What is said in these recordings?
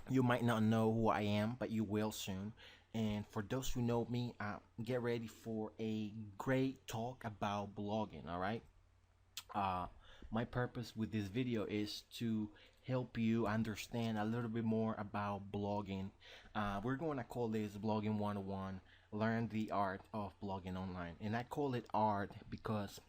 You might not know who I am, but you will soon. And for those who know me, get ready for a great talk about blogging. All right. Uh, my purpose with this video is to help you understand a little bit more about blogging. We're going to call this Blogging 101, learn the art of blogging online. And I call it art because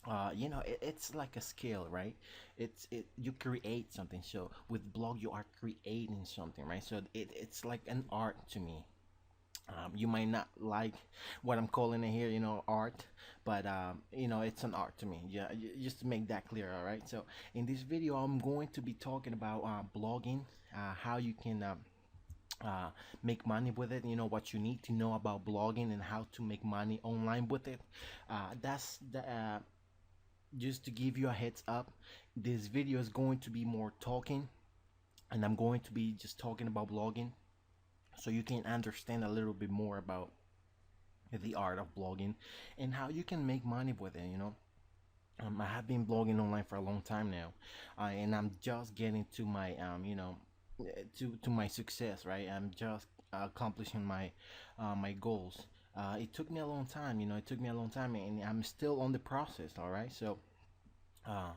it's like a skill, right? It you create something. So with blog you are creating something, right? So it's like an art to me. You might not like what I'm calling it here, art, but it's an art to me. Yeah, just to make that clear. All right. So in this video, I'm going to be talking about blogging, how you can uh, make money with it. You know what you need to know about blogging and how to make money online with it. That's the just to give you a heads up. This video is going to be more talking, and I'm going to be just talking about blogging so you can understand a little bit more about the art of blogging and how you can make money with it. I have been blogging online for a long time now, and I'm just getting to my to my success, right? I'm just accomplishing my goals. It took me a long time, it took me a long time, and I'm still on the process. All right. So uh,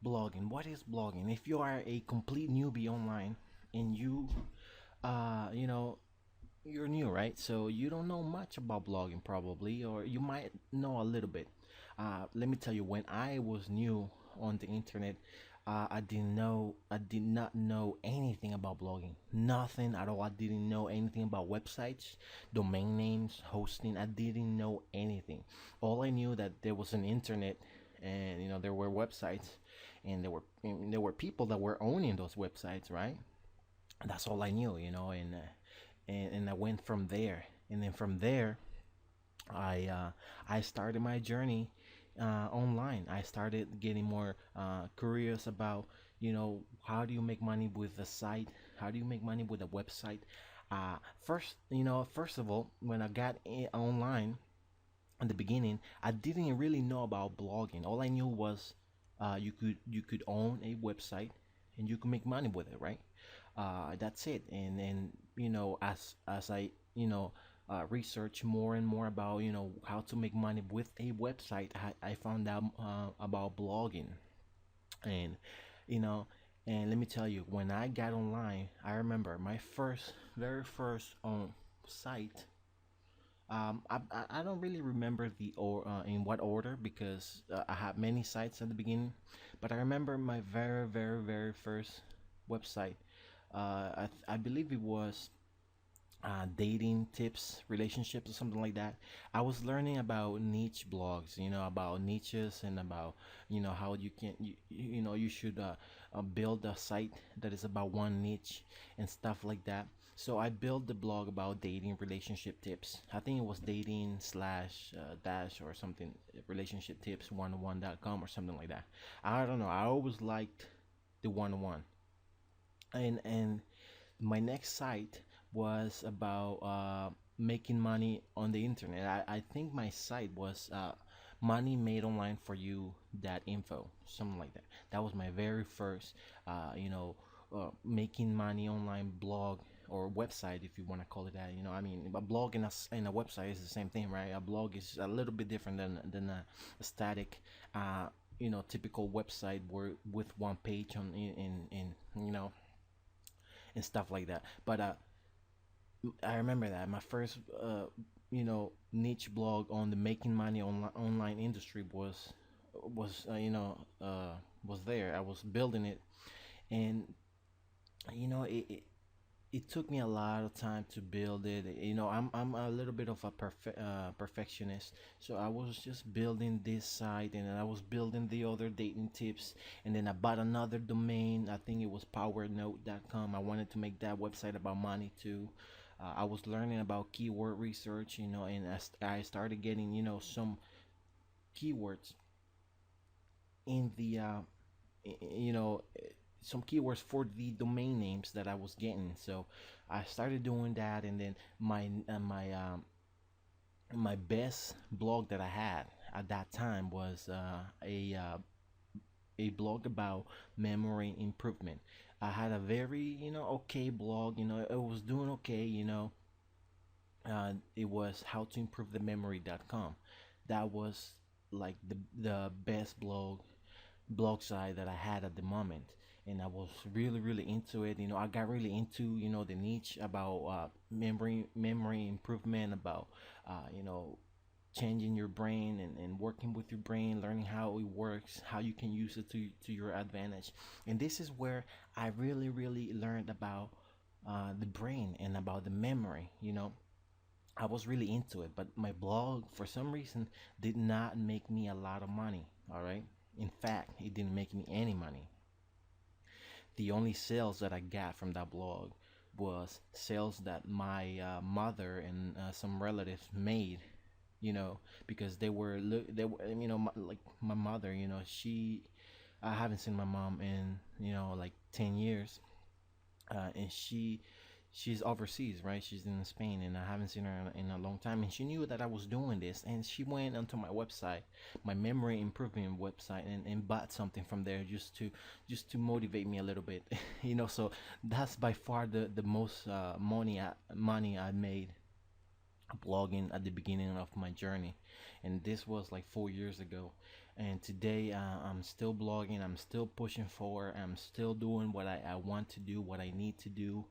blogging, what is blogging? If you are a complete newbie online and uh you know you're new, right? So you don't know much about blogging probably, or you might know a little bit. Let me tell you, when I was new on the internet, I did not know anything about blogging, nothing at all. I didn't know anything about websites, domain names, hosting. I didn't know anything. All I knew that there was an internet, and there were websites, and there were people that were owning those websites, right? That's all I knew, and I went from there, and then from there, I started my journey online. I started getting more curious about, how do you make money with a site? How do you make money with a website? First of all, when I got online in the beginning, I didn't really know about blogging. All I knew was you could own a website and you could make money with it, right? That's it. And then as I research more and more about how to make money with a website, I found out about blogging, and you know and let me tell you, when I got online, I remember my very first site. I don't really remember the or in what order, because I had many sites at the beginning, but I remember my very very very first website. I believe it was dating tips, relationships, or something like that. I was learning about niche blogs, about niches, and about how you should build a site that is about one niche and stuff like that. So I built the blog about dating relationship tips. I think it was dating slash dash or something, relationship tips 101.com or something like that. I don't know. I always liked the 101. And my next site was about making money on the internet. I think my site was money made online for you info, something like that. That was my very first making money online blog or website, if you want to call it that. I mean, a blog and a website is the same thing, right? A blog is a little bit different than a static typical website where with one page on in and stuff like that. But I remember that my first niche blog on the making money online industry was there. I was building it, and it took me a lot of time to build it. I'm a little bit of a perfectionist, so I was just building this site, and then I was building the other dating tips, and then I bought another domain. I think it was powernote.com. I wanted to make that website about money too. I was learning about keyword research, and I started getting some keywords in the some keywords for the domain names that I was getting. So I started doing that, and then my best blog that I had at that time was a blog about memory improvement. I had a very, okay blog. It was doing okay. It was how to improve the memory.com. That was like the best blog site that I had at the moment, and I was really really into it. I got really into the niche about memory improvement, about changing your brain and working with your brain, learning how it works, how you can use it to your advantage. And this is where I really really learned about the brain and about the memory. I was really into it, but my blog, for some reason, did not make me a lot of money. All right. In fact, it didn't make me any money. The only sales that I got from that blog was sales that my mother and some relatives made. Because they were, like my mother. I haven't seen my mom in like 10 years, and she's overseas, right? She's in Spain, and I haven't seen her in a long time. And she knew that I was doing this, and she went onto my website, my memory improvement website, and bought something from there just to motivate me a little bit. So that's by far the most money I made blogging at the beginning of my journey, and this was like 4 years ago. And today I'm still blogging, I'm still pushing forward, I'm still doing what I want to do, what I need to do,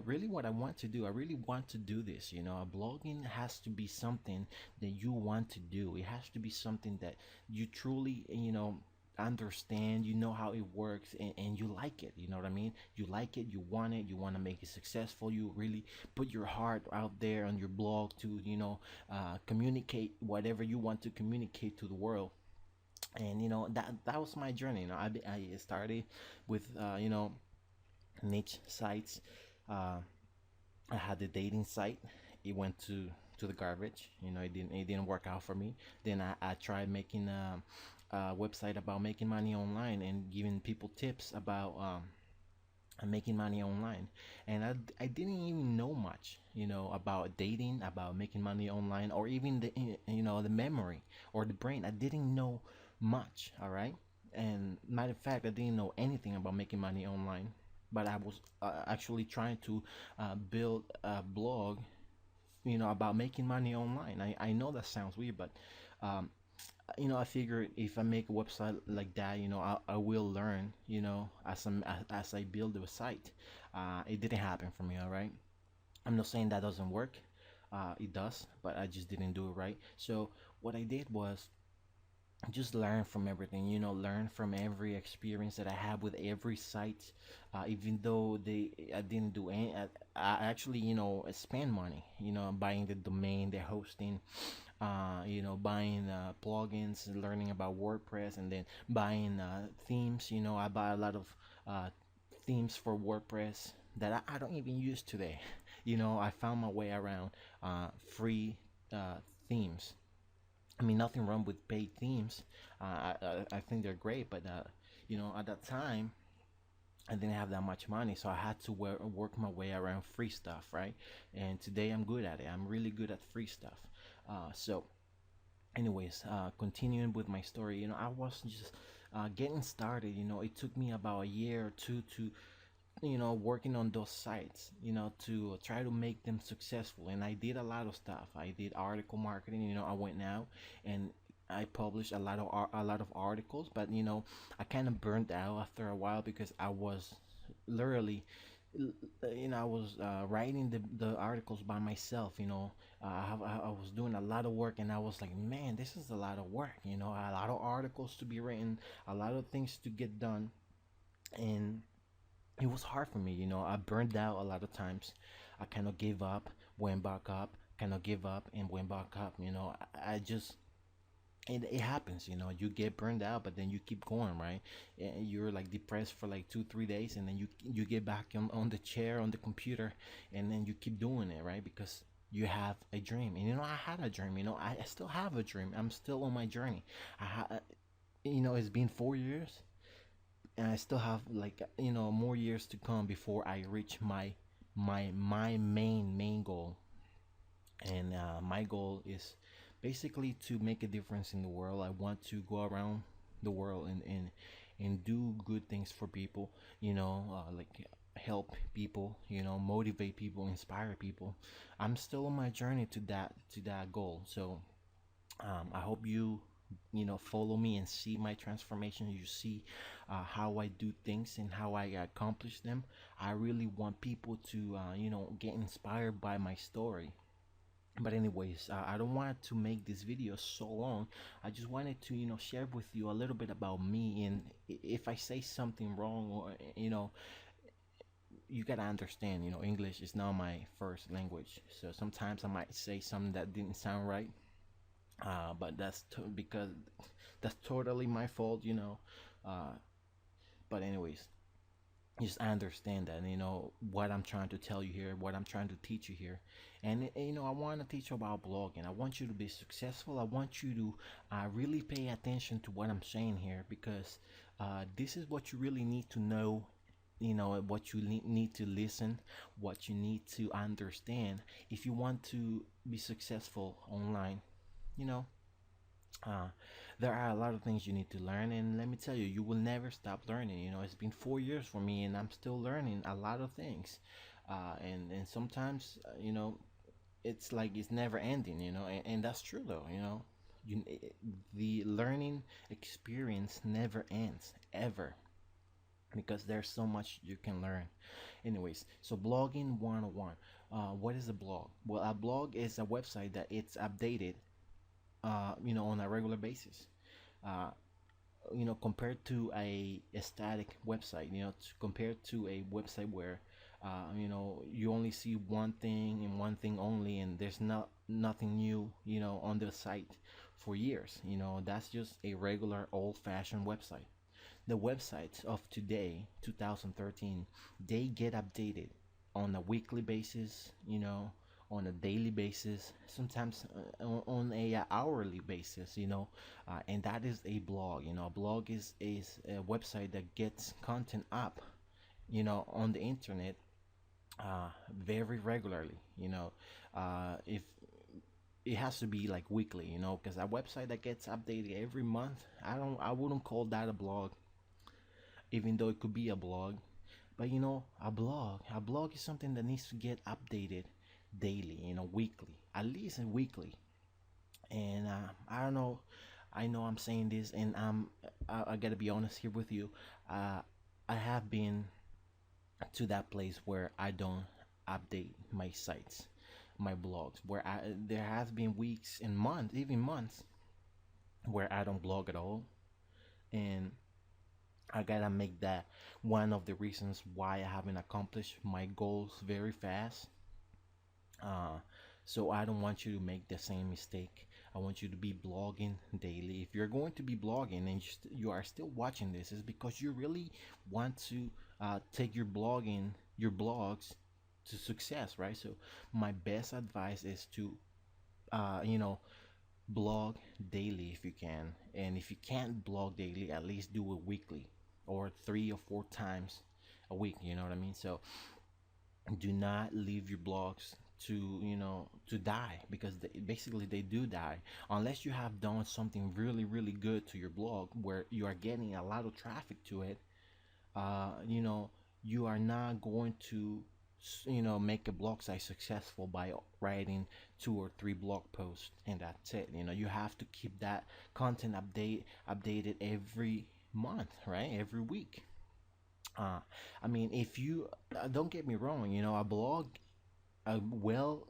really what I want to do. I really want to do this. Blogging has to be something that you want to do. It has to be something that you truly understand, how it works, and you like it. You know what I mean? You like it, you want it, you want to make it successful. You really put your heart out there on your blog to communicate whatever you want to communicate to the world. And that was my journey. I started with niche sites. uh, I had the dating site. It went to the garbage. It didn't work out for me. Then I tried making a website about making money online and giving people tips about making money online. And I didn't even know much, about dating, about making money online, or even the memory or the brain. I didn't know much. All right. And matter of fact, I didn't know anything about making money online, but I was actually trying to build a blog, about making money online. I know that sounds weird, but um, I figured if I make a website like that, I will learn, as I build the site. It didn't happen for me. All right. I'm not saying that doesn't work. It does, but I just didn't do it right. So what I did was just learn from everything, learn from every experience that I have with every site. Even though I didn't do any, I actually spend money, buying the domain, the hosting, buying plugins, learning about WordPress, and then buying themes. I buy a lot of uh, themes for WordPress that I don't even use today. I found my way around free themes. I mean, nothing wrong with paid themes. I think they're great, but at that time, I didn't have that much money, so I had to work my way around free stuff, right? And today I'm good at it. I'm really good at free stuff. So, anyways, continuing with my story, I was just getting started. It took me about a year or two to working on those sites, to try to make them successful. And I did a lot of stuff. I did article marketing. I went out and I published a lot of articles, but I kind of burned out after a while because I was literally I was writing the articles by myself. I was doing a lot of work, and I was like, man, this is a lot of work. A lot of articles to be written, a lot of things to get done. And it was hard for me. I burned out a lot of times. I kind of gave up, went back up, kind of give up, and went back up. I just, it happens. You get burned out, but then you keep going, right? And you're like depressed for like 2 3 days, and then you get back on the chair, on the computer, and then you keep doing it, right? Because you have a dream. And I had a dream. I still have a dream. I'm still on my journey. It's been 4 years, and I still have like more years to come before I reach my main goal. And my goal is basically to make a difference in the world. I want to go around the world and do good things for people, like help people, motivate people, inspire people. I'm still on my journey to that goal. So I hope you follow me and see my transformation. You see how I do things and how I accomplish them. I really want people to get inspired by my story. But anyways, I don't want to make this video so long. I just wanted to share with you a little bit about me, and if I say something wrong, or you gotta understand, English is not my first language, so sometimes I might say something that didn't sound right. But because that's totally my fault. uh, but anyways, just understand that what I'm trying to tell you here, what I'm trying to teach you here. And I want to teach you about blogging. I want you to be successful. I want you to really pay attention to what I'm saying here, because this is what you really need to know. What you need to listen, what you need to understand if you want to be successful online. you know uh, there are a lot of things you need to learn, and let me tell you, you will never stop learning. It's been 4 years for me, and I'm still learning a lot of things. And sometimes, it's like it's never ending. And that's true though. The learning experience never ends ever, because there's so much you can learn. Anyways, so blogging 101. What is a blog? Well, a blog is a website that it's updated on a regular basis. Uh, compared to a static website, compared to a website where, you only see one thing and one thing only, and there's nothing new, on the site for years. That's just a regular old-fashioned website. The websites of today, 2013, they get updated on a weekly basis, on a daily basis, sometimes on a hourly basis, and that is a blog. A blog is a website that gets content up, on the internet, very regularly. If it has to be like weekly, because a website that gets updated every month, I wouldn't call that a blog, even though it could be a blog. But a blog is something that needs to get updated daily, weekly, at least weekly. And I don't know. I know I'm saying this, and I gotta be honest here with you. Uh, I have been to that place where I don't update my sites, my blogs, where there has been weeks and months, even months, where I don't blog at all, and I gotta make that one of the reasons why I haven't accomplished my goals very fast. Uh, so I don't want you to make the same mistake. I want you to be blogging daily. If you're going to be blogging and you are still watching this, is because you really want to take your blogs to success, right? So my best advice is to, uh, you know, blog daily if you can. And if you can't blog daily, at least do it weekly, or 3 or 4 times a week. You know what I mean? So do not leave your blogs to die, because basically they do die unless you have done something really really good to your blog where you are getting a lot of traffic to it. uh you know you are not going to make a blog site successful by writing 2 or 3 blog posts and that's it. You have to keep that content updated every month, right? Every week. uh I mean, if you don't get me wrong, a blog, a well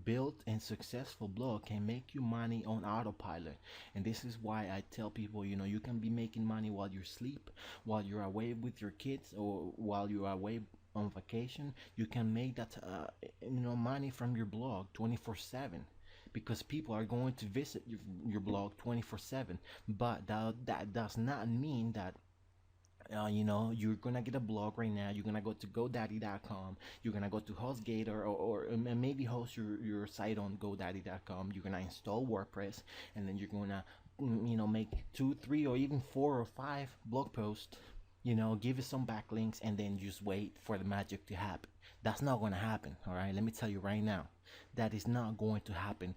built and successful blog can make you money on autopilot. And this is why I tell people, you can be making money while you sleep, while you're away with your kids, or while you're away on vacation. You can make that money from your blog 24/7, because people are going to visit your blog 24/7. But that does not mean that you're gonna get a blog right now. You're gonna go to GoDaddy.com. You're gonna go to HostGator, or maybe host your site on GoDaddy.com. You're gonna install WordPress, and then you're gonna make 2, 3, or even 4 or 5 blog posts. Give it some backlinks, and then just wait for the magic to happen. That's not gonna happen. All right, let me tell you right now, that is not going to happen.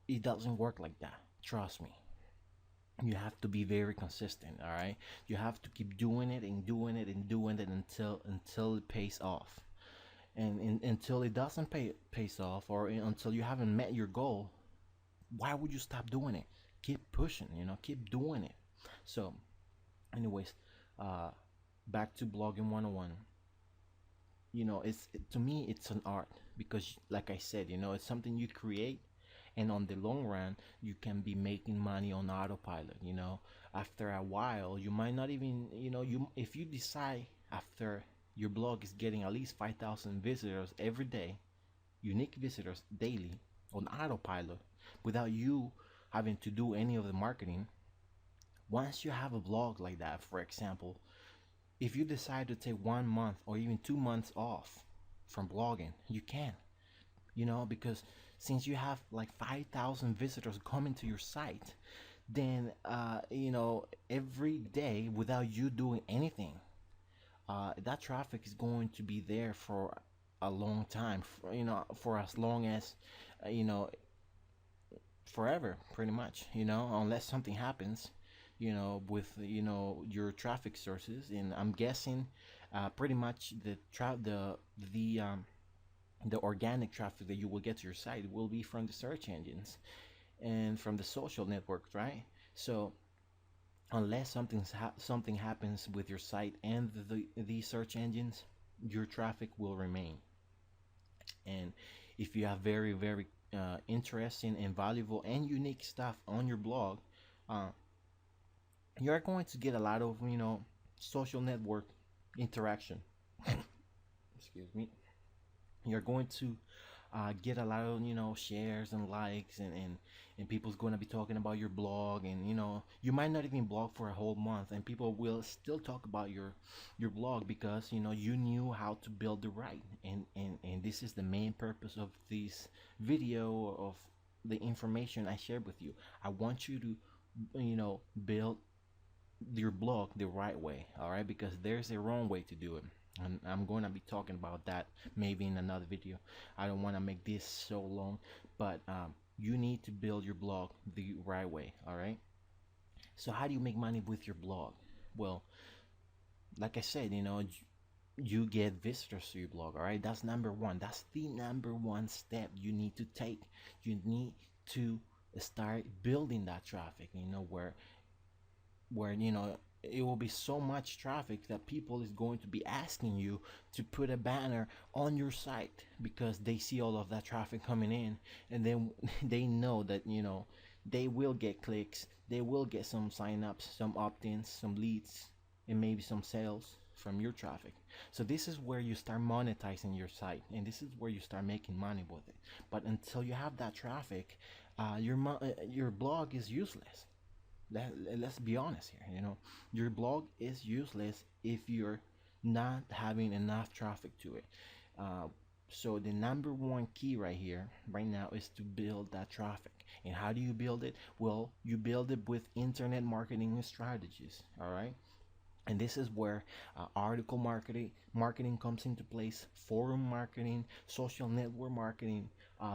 It doesn't work like that. Trust me. You have to be very consistent. All right, you have to keep doing it and doing it and doing it until it pays off. And until it doesn't pays off, or until you haven't met your goal, why would you stop doing it? Keep pushing, keep doing it. So anyways, uh back to blogging 101. To me it's an art, because like I said, it's something you create, and on the long run you can be making money on autopilot. After a while you might not even, you if you decide after your blog is getting at least 5,000 visitors every day, unique visitors daily, on autopilot, without you having to do any of the marketing. Once you have a blog like that, for example, if you decide to take 1 month or even 2 months off from blogging, you can, because since you have like 5,000 visitors coming to your site, then, every day without you doing anything, that traffic is going to be there for a long time, for as long as, uh, you know, forever, pretty much, unless something happens, with, your traffic sources. And I'm guessing, pretty much the organic traffic that you will get to your site will be from the search engines and from the social networks, right? So unless something happens with your site and the search engines, your traffic will remain. And if you have very, very interesting and valuable and unique stuff on your blog, uh, you're going to get a lot of, social network interaction. Excuse me. You're going to get a lot of, shares and likes, and people's going to be talking about your blog. And you might not even blog for a whole month, and people will still talk about your blog, because you knew how to build it right. And this is the main purpose of this video, of the information I shared with you. I want you to, build your blog the right way, all right? Because there's a wrong way to do it, and I'm going to be talking about that maybe in another video. I don't want to make this so long, but you need to build your blog the right way, all right? So how do you make money with your blog? Well, like I said, you get visitors to your blog, all right? That's number one. That's the number one step you need to take. You need to start building that traffic, where it will be so much traffic that people is going to be asking you to put a banner on your site, because they see all of that traffic coming in, and then they know that they will get clicks, they will get some sign-ups, some opt-ins, some leads, and maybe some sales from your traffic. So this is where you start monetizing your site, and this is where you start making money with it. But until you have that traffic, your blog is useless. Let's be honest here. Your blog is useless if you're not having enough traffic to it. uh, so the number one key right here right now is to build that traffic. And how do you build it? Well, you build it with internet marketing strategies, all right? And this is where article marketing comes into place, forum marketing, social network marketing,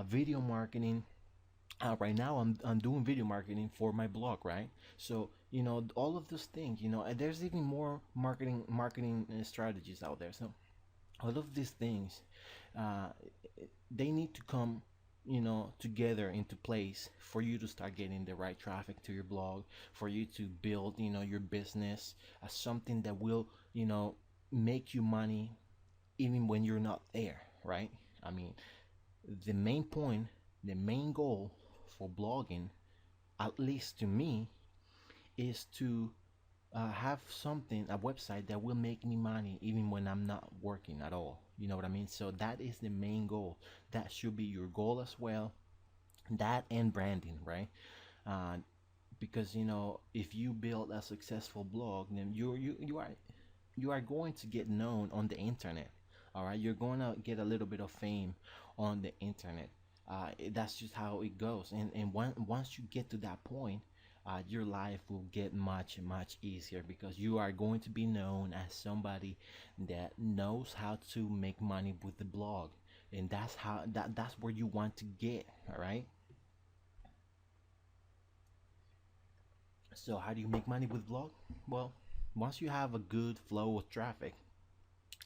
video marketing. Right now I'm doing video marketing for my blog, right? So all of those things, and there's even more marketing strategies out there. So all of these things, uh, they need to come, together into place for you to start getting the right traffic to your blog, for you to build, your business as something that will, make you money even when you're not there, right? I mean, the main point, the main goal for blogging, at least to me, is to have something, a website that will make me money even when I'm not working at all. You know what I mean? So that is the main goal. That should be your goal as well. That and branding, right? Uh, because if you build a successful blog, then you are going to get known on the internet. All right, you're going to get a little bit of fame on the internet. That's just how it goes. And once you get to that point, your life will get much much easier, because you are going to be known as somebody that knows how to make money with the blog. And that's where you want to get. All right. So how do you make money with blog? Well, once you have a good flow of traffic,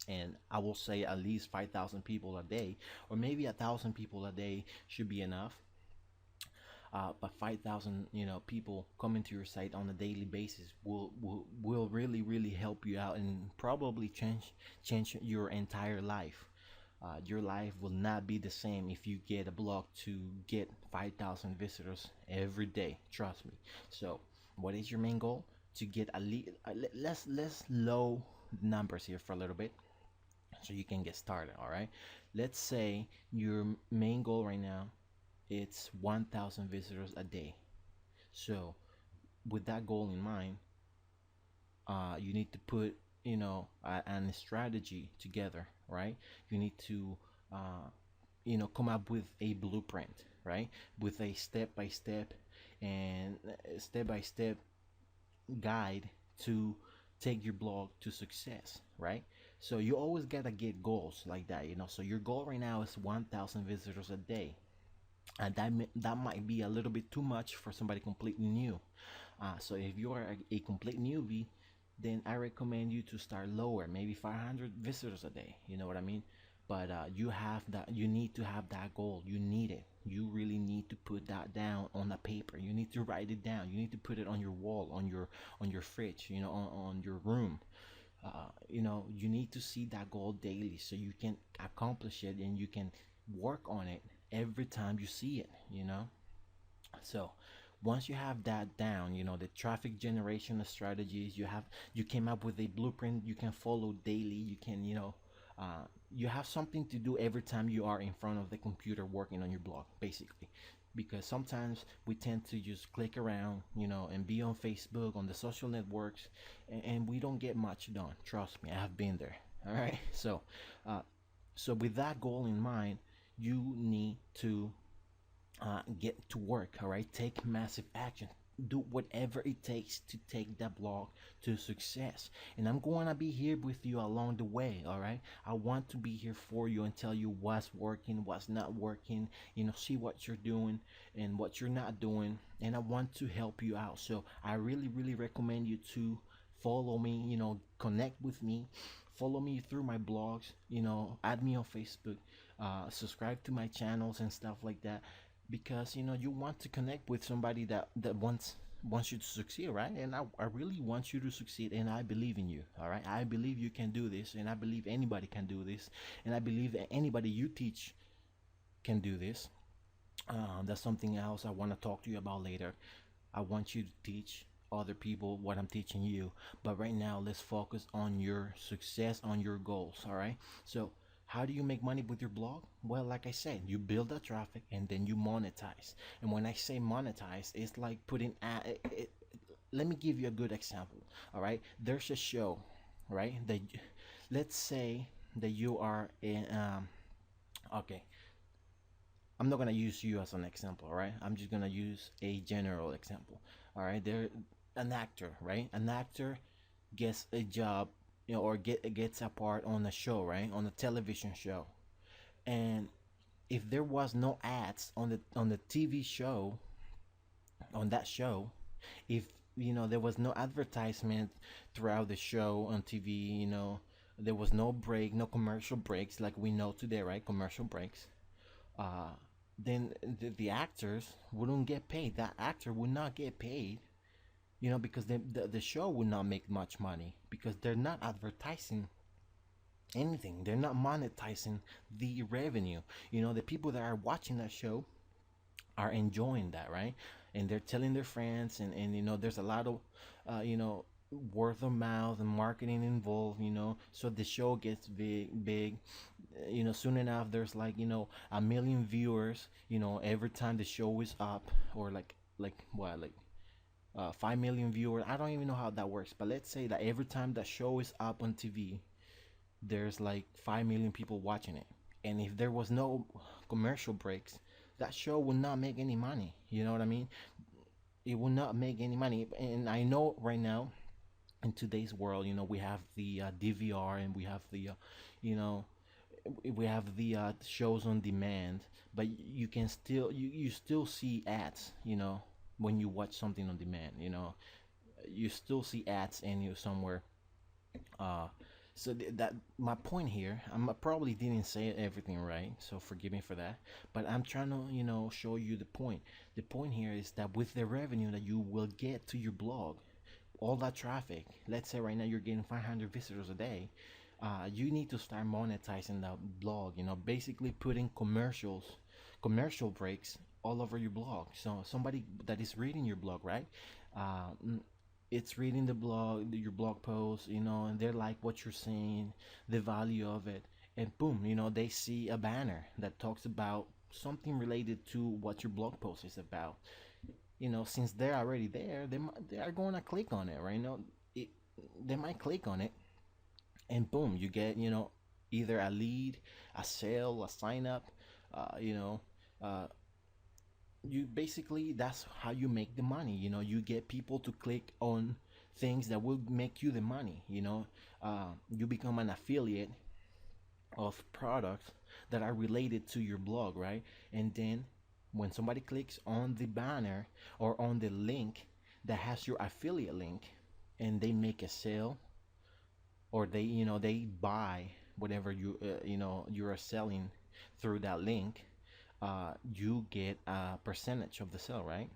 and I will say at least 5,000 people a day, or maybe 1,000 people a day should be enough. But 5,000, people coming to your site on a daily basis will really help you out and probably change your entire life. Your life will not be the same if you get a blog to get 5,000 visitors every day. Trust me. So, what is your main goal? To get a least, let's low numbers here for a little bit, so you can get started. All right. Let's say your main goal right now it's 1,000 visitors a day. So, with that goal in mind, you need to put, a strategy together, right? You need to, come up with a blueprint, right? With a step by step and step by step guide to take your blog to success, right? So you always gotta get goals like that, So your goal right now is 1,000 visitors a day, and that might be a little bit too much for somebody completely new. So if you are a complete newbie, then I recommend you to start lower, maybe 500 visitors a day. You know what I mean? But you have that. You need to have that goal. You need it. You really need to put that down on the paper. You need to write it down. You need to put it on your wall, on your fridge. On your room. You need to see that goal daily so you can accomplish it and you can work on it every time you see it. So once you have that down, the traffic generation strategies, you came up with a blueprint you can follow daily. You can, you have something to do every time you are in front of the computer working on your blog, basically. Because sometimes we tend to just click around, and be on Facebook, on the social networks, and we don't get much done. Trust me, I have been there. All right. So with that goal in mind, you need to get to work. All right, take massive action. Do whatever it takes to take that blog to success, and I'm going to be here with you along the way. All right, I want to be here for you and tell you what's working, what's not working, see what you're doing and what you're not doing, and I want to help you out. So I really recommend you to follow me, connect with me, follow me through my blogs, add me on Facebook, subscribe to my channels and stuff like that, because you want to connect with somebody that wants you to succeed, right? And I really want you to succeed, and I believe in you. All right, I believe you can do this, and I believe anybody can do this, and I believe that anybody you teach can do this. That's something else I want to talk to you about later. I want you to teach other people what I'm teaching you, but right now let's focus on your success, on your goals. All right, so how do you make money with your blog? Well, like I said, you build the traffic and then you monetize. And when I say monetize, it's like putting let me give you a good example. All right, there's a show, right? That let's say that you are in okay, I'm not gonna use you as an example. All right, I'm just gonna use a general example. All right, there an actor, right? An actor gets a job, or gets a part on a show, right? On a television show. And if there was no ads on the TV show, on that show, if there was no advertisement throughout the show on TV, there was no break, no commercial breaks like we know today, right? Commercial breaks. Uh, then the actors wouldn't get paid. That actor would not get paid, because the show would not make much money because they're not advertising anything. They're not monetizing the revenue. The people that are watching that show are enjoying that, right? And they're telling their friends, and there's a lot of, word of mouth and marketing involved, so the show gets big. Soon enough there's like, a million viewers, every time the show is up, or like what, like 5 million viewers. I don't even know how that works, but let's say that every time that show is up on TV, there's like 5 million people watching it. And if there was no commercial breaks, that show would not make any money. You know what I mean? It will not make any money. And I know right now, in today's world, we have the DVR, and we have the, you know, we have the shows on demand, but you can still you still see ads, when you watch something on demand. You still see ads in you somewhere. uh that my point here, I probably didn't say everything right, so forgive me for that, but I'm trying to show you the point. The point here is that with the revenue that you will get to your blog, all that traffic, let's say right now you're getting 500 visitors a day, you need to start monetizing that blog, basically putting commercial breaks all over your blog. So somebody that is reading your blog, right? uh, it's reading the blog, your blog post, and they're like what you're saying, the value of it, and boom, they see a banner that talks about something related to what your blog post is about. Since they're already there, they are going to click on it, right? It, they might click on it, and boom, you get either a lead, a sale, a sign up, uh, you basically, that's how you make the money. You get people to click on things that will make you the money. You become an affiliate of products that are related to your blog, right? And then when somebody clicks on the banner or on the link that has your affiliate link, and they make a sale, or they buy whatever you are selling through that link, you get a percentage of the sale, right?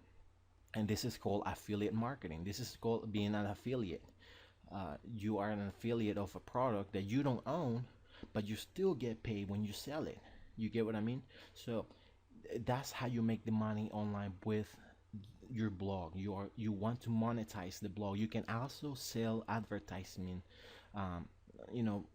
And this is called affiliate marketing. This is called being an affiliate. You are an affiliate of a product that you don't own, but you still get paid when you sell it. You get what I mean? So that's how you make the money online with your blog. You want to monetize the blog. You can also sell advertisement, um, you know,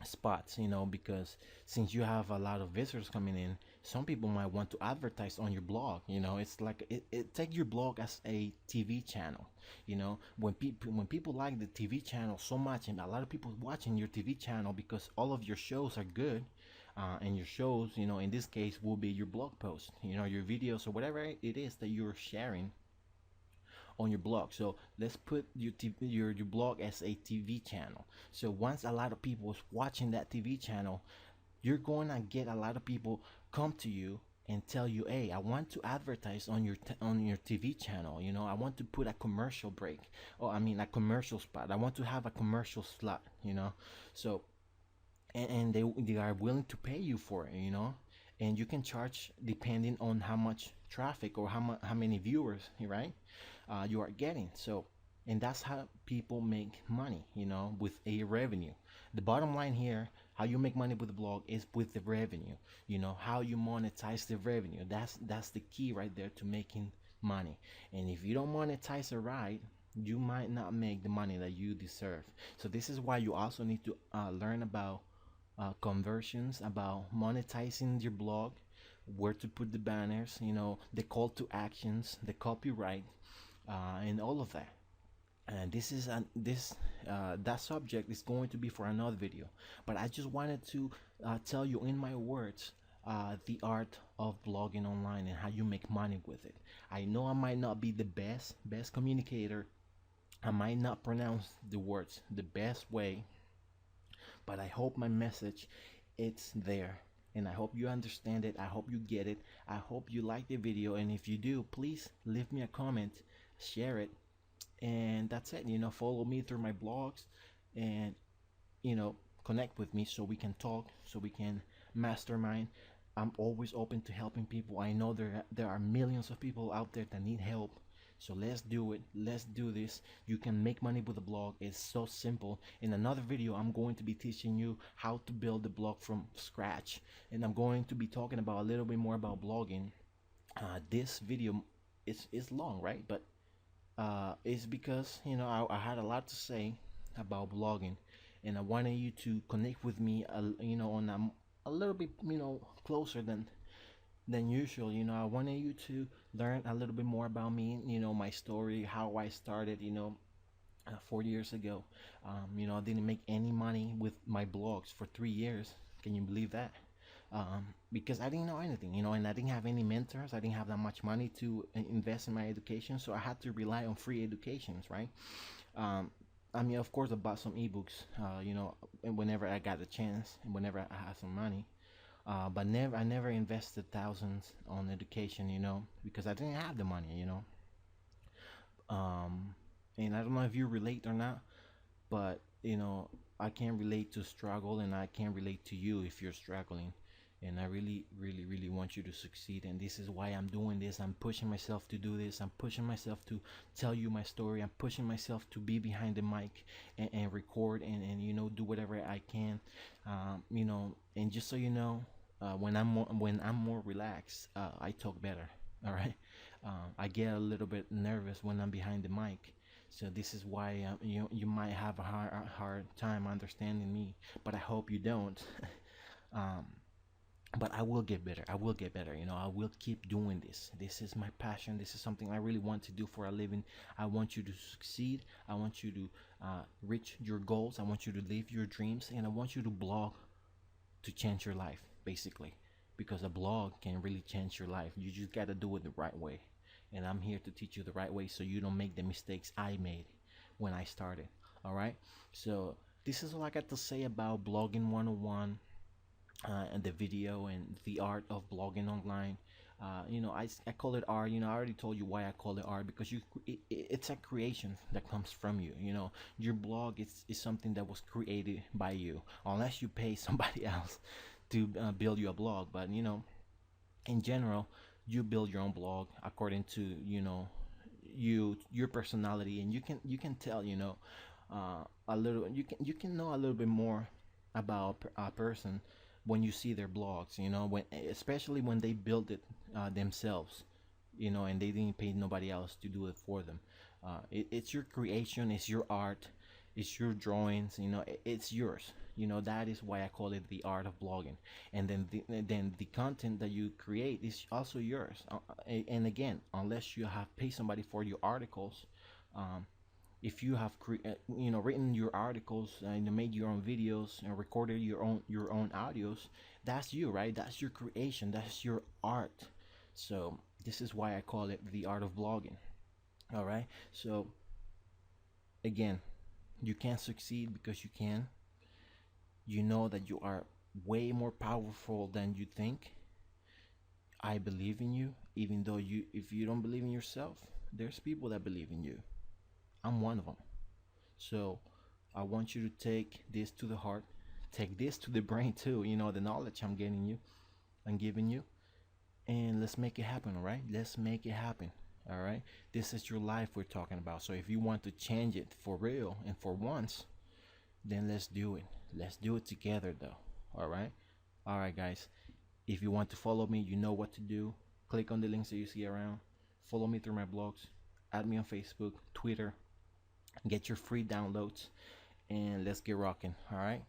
spots, because since you have a lot of visitors coming in, some people might want to advertise on your blog. It's like take your blog as a TV channel. When people like the TV channel so much, and a lot of people watching your TV channel because all of your shows are good, and your shows, in this case, will be your blog post, your videos or whatever it is that you're sharing on your blog. So let's put your blog as a TV channel. So once a lot of people is watching that TV channel, you're going to get a lot of people come to you and tell you, hey, I want to advertise on your TV channel. I want to put a commercial break, or I mean a commercial spot. I want to have a commercial slot. So and they are willing to pay you for it. And you can charge depending on how much traffic or how many viewers, right, you are getting. So, and that's how people make money, with a revenue. The bottom line here, how you make money with the blog is with the revenue. How you monetize the revenue. That's the key right there to making money. And if you don't monetize it right, you might not make the money that you deserve. So this is why you also need to learn about conversions, about monetizing your blog, where to put the banners, the call to actions, the copyright, and all of that. And that subject is going to be for another video. But I just wanted to tell you in my words the art of blogging online and how you make money with it. I know I might not be the best communicator. I might not pronounce the words the best way, but I hope my message it's there, and I hope you understand it. I hope you get it. I hope you like the video, and if you do, please leave me a comment, share it, and that's it. Follow me through my blogs, and connect with me so we can talk, so we can mastermind. I'm always open to helping people. I know there are millions of people out there that need help. So let's do it. Let's do this. You can make money with a blog. It's so simple. In another video, I'm going to be teaching you how to build a blog from scratch. And I'm going to be talking about a little bit more about blogging. This video is long, right? But it's because, I had a lot to say about blogging. And I wanted you to connect with me, on a little bit, closer than usual. I wanted you to learn a little bit more about me, my story, how I started, 4 years ago. I didn't make any money with my blogs for 3 years. Can you believe that? Because I didn't know anything, and I didn't have any mentors. I didn't have that much money to invest in my education, so I had to rely on free educations, right? Of course, I bought some ebooks, whenever I got the chance and whenever I had some money. But I never invested thousands on education, because I didn't have the money. um, and I don't know if you relate or not, but I can relate to struggle, and I can relate to you if you're struggling. And I really, really, really want you to succeed. And this is why I'm doing this. I'm pushing myself to do this. I'm pushing myself to tell you my story. I'm pushing myself to be behind the mic and record and do whatever I can. And just so you know, when I'm more relaxed, I talk better. All right. I get a little bit nervous when I'm behind the mic. So this is why you might have a hard time understanding me, but I hope you don't. um, but I will get better. I will get better. I will keep doing this. This is my passion. This is something I really want to do for a living. I want you to succeed. I want you to reach your goals. I want you to live your dreams, and I want you to blog to change your life, basically, because a blog can really change your life. You just got to do it the right way, and I'm here to teach you the right way so you don't make the mistakes I made when I started. All right, so this is all I got to say about blogging 101, and the video and the art of blogging online. I call it art. I already told you why I call it art, because it's a creation that comes from you. Your blog is something that was created by you, unless you pay somebody else to build you a blog. But in general, you build your own blog according to your personality, and you can tell a little. You can know a little bit more about a person when you see their blogs. When especially when they build it themselves, and they didn't pay nobody else to do it for them. It's your creation, it's your art, it's your drawings. It's yours. That is why I call it the art of blogging. And then the content that you create is also yours. And again, unless you have paid somebody for your articles, if you have written your articles and made your own videos and recorded your own audios, that's you, right? That's your creation, that's your art. So this is why I call it the art of blogging. All right, so again, you can succeed because you can. You know that you are way more powerful than you think. I believe in you, even though if you don't believe in yourself, there's people that believe in you. I'm one of them. So I want you to take this to the heart, take this to the brain too. The knowledge I'm getting you, I'm giving you, and let's make it happen. All right, let's make it happen. All right, this is your life we're talking about. So if you want to change it for real and for once, then let's do it. Let's do it together, though. All right, guys. If you want to follow me, you know what to do. Click on the links that you see around. Follow me through my blogs. Add me on Facebook, Twitter. Get your free downloads, and let's get rocking. All right,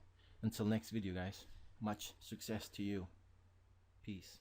until next video, guys. Much success to you. Peace.